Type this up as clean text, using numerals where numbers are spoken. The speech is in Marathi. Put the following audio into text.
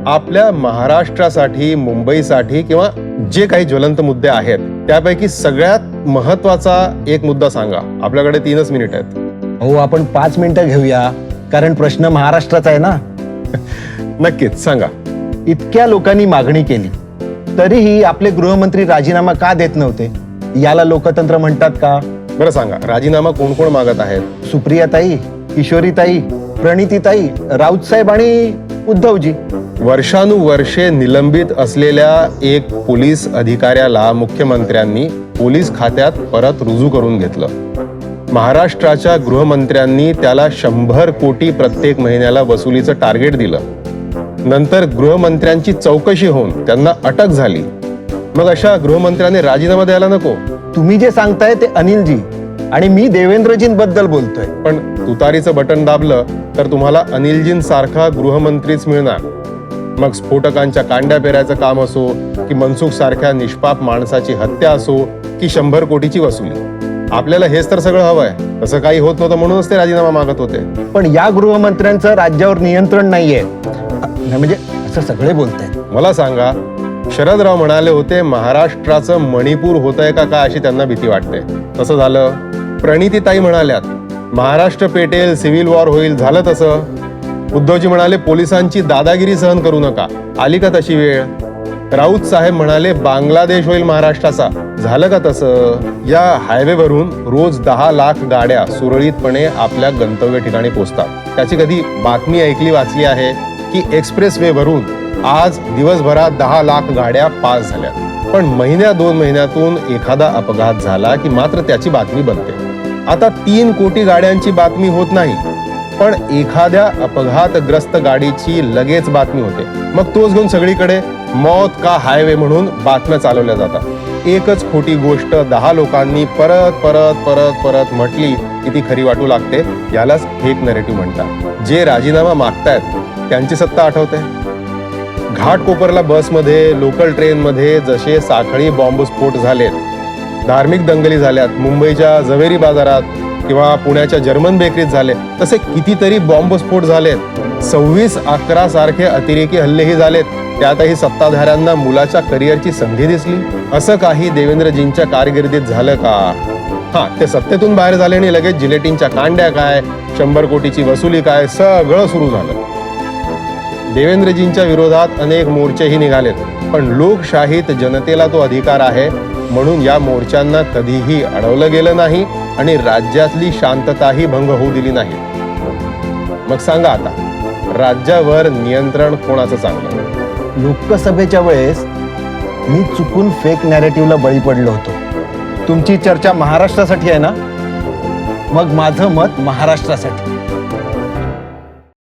आपल्या महाराष्ट्रासाठी, मुंबईसाठी किंवा जे काही ज्वलंत मुद्दे आहेत त्यापैकी सगळ्यात महत्वाचा एक मुद्दा सांगा. आपल्याकडे 3 मिनिट आहेत. हो, आपण 5 मिनिटं घेऊया, कारण प्रश्न महाराष्ट्राचा आहे ना. नक्कीच सांगा. इतक्या लोकांनी मागणी केली तरीही आपले गृहमंत्री राजीनामा का देत नव्हते? याला लोकतंत्र म्हणतात का? बरं सांगा, राजीनामा कोण कोण मागत आहेत? सुप्रियाताई, किशोरीताई, प्रणितीताई, राऊतसाहेब आणि उद्धवजी. वर्षानुवर्षे निलंबित असलेल्या एक पोलीस अधिकाऱ्याला मुख्यमंत्र्यांनी पोलीस खात्यात परत रुजू करून घेतलं. महाराष्ट्राच्या गृहमंत्र्यांनी त्याला 100 कोटी प्रत्येक महिन्याला वसुलीचं टार्गेट दिलं. नंतर गृहमंत्र्यांची चौकशी होऊन त्यांना अटक झाली. मग अशा गृहमंत्र्यांनी राजीनामा द्यायला नको? तुम्ही जे सांगताय ते अनिलजी आणि मी देवेंद्रजींबद्दल बोलतोय. पण तुतारीचं बटन दाबलं तर तुम्हाला अनिलजींसारखा गृहमंत्रीच मिळणार. मग स्फोटकांच्या कांड्या पेरायचं काम असो, की मनसुख सारख्या निष्पाप माणसाची हत्या असो, की 100 कोटीची वसुली, आपल्याला हेच तर सगळं हवंय. तसं काही होत नव्हतं म्हणूनच ते राजीनामा मागत होते. पण या गृहमंत्र्यांचं राज्यावर नियंत्रण नाहीये, म्हणजे असं सगळे बोलतायत. मला सांगा, शरदराव म्हणाले होते महाराष्ट्राचं मणिपूर होतंय का अशी त्यांना भीती वाटते. तसं झालं. प्रणितीताई म्हणाल्यात महाराष्ट्र पेटेल, सिव्हिल वॉर होईल. झालं तसं. उद्धवजी म्हणाले पोलिसांची दादागिरी सहन करू नका. आली का तशी वेळ? राऊत साहेब म्हणाले बांगलादेश होईल महाराष्ट्राचा. झालं का तसं? या हायवेवरून रोज 10 लाख गाड्या सुरळीतपणे आपल्या गंतव्य ठिकाणी पोहोचतात. त्याची कधी बातमी ऐकली, वाचली आहे की एक्सप्रेस वे वरून आज दिवसभरात 10 लाख गाड्या पास झाल्या. पण महिन्या 2 महिन्यातून एखादा अपघात झाला की मात्र त्याची बातमी बनते. आता 3 कोटी गाड्यांची बातमी होत नाही, पण एखाद्या अपघातग्रस्त गाडीची लगेच बातमी होते. मग तोच घेऊन सगळीकडे मौत का हायवे म्हणून बातम्या चालवल्या जातात. एकच खोटी गोष्ट 10 लोकांनी परत परत परत परत म्हटली की ती खरी वाटू लागते. यालाच फेक नरेटिव्ह म्हणतात. जे राजीनामा मागतायत त्यांची सत्ता आठवते. घाटकोपरला बसमध्ये, लोकल ट्रेनमध्ये जसे साखळी बॉम्बस्फोट झालेत, धार्मिक दंगली झाल्यात, मुंबईच्या झवेरी बाजारात किंवा पुण्याच्या जर्मन बेकरीत झाले, तसे कितीतरी बॉम्बस्फोट झालेत. 26/11 सारखे अतिरेकी हल्लेही झालेत. त्यातही सत्ताधाऱ्यांना मुलाच्या करिअरची संधी दिसली. असं काही देवेंद्रजींच्या कारकिर्दीत झालं का? हा, ते सत्तेतून बाहेर झाले आणि लगेच जिलेटिनच्या कांड्या काय, 100 कोटीची वसुली काय, सगळं सुरू झालं. देवेंद्रजींच्या विरोधात अनेक मोर्चेही निघालेत. पण लोकशाहीत जनतेला तो अधिकार आहे म्हणून या मोर्चांना कधीही अडवलं गेलं नाही आणि राज्यातली शांतताही भंग होऊ दिली नाही. मग सांगा आता, राज्यावर नियंत्रण कोणाचं चांगलं? लोकसभेच्या वेळेस मी चुकून फेक नॅरेटिव्हला बळी पडलो होतो. तुमची चर्चा महाराष्ट्रासाठी आहे ना? मग माझं मत महाराष्ट्रासाठी.